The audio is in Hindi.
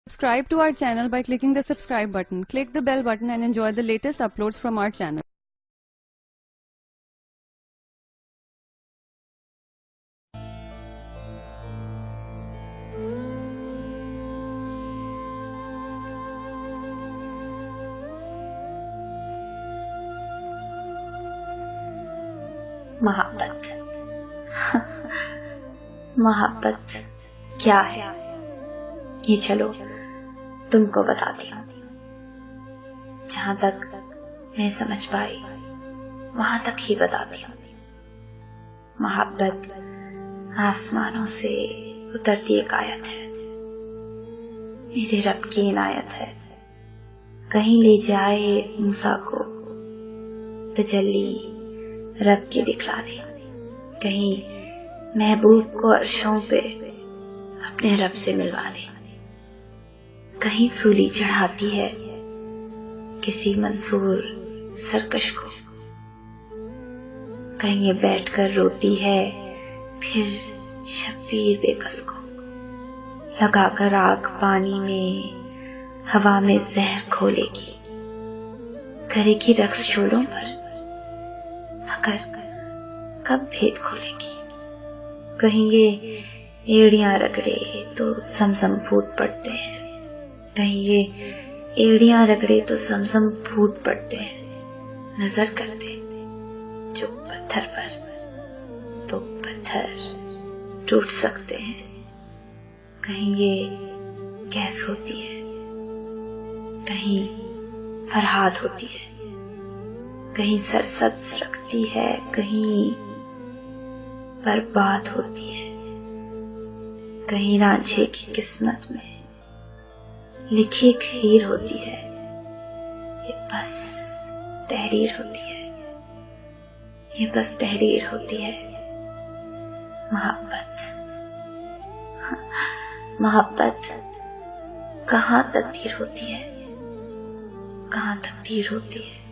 Subscribe to our channel by clicking the subscribe button. Click the bell button and enjoy the latest uploads from our channel. मोहब्बत मोहब्बत क्या है ये चलो तुमको बताती हूँ। जहां तक मैं समझ पाई वहां तक ही बताती हूँ। मोहब्बत आसमानों से उतरती एक आयत है, मेरे रब की इनायत है। कहीं ले जाए मूसा को तजल्ली रब के दिखलाने, कहीं महबूब को अर्शों पे अपने रब से मिलवाने, कहीं सूली चढ़ाती है किसी मंसूर सरकश को, कहीं ये बैठकर रोती है फिर शब्बीर बेकस को। लगाकर आग पानी में हवा में जहर खोलेगी, करेगी रक्स शोलों पर, मगर कब भेद खोलेगी। कहीं ये एड़ियां रगड़े तो समसम फूट पड़ते हैं, कहीं ये एड़ियां रगड़े तो समसम फूट पड़ते हैं। नजर कर दे जो पत्थर पर तो पत्थर टूट सकते हैं। कहीं ये कैस होती है, कहीं फरहाद होती है, कहीं सरसब्ज रखती है, कहीं बर्बाद होती है। कहीं रांझे की किस्मत में लिखी एक हीर होती है, ये बस तहरीर होती है, ये बस तहरीर होती है। मोहब्बत मोहब्बत कहाँ तकदीर होती है, कहाँ तकदीर होती है।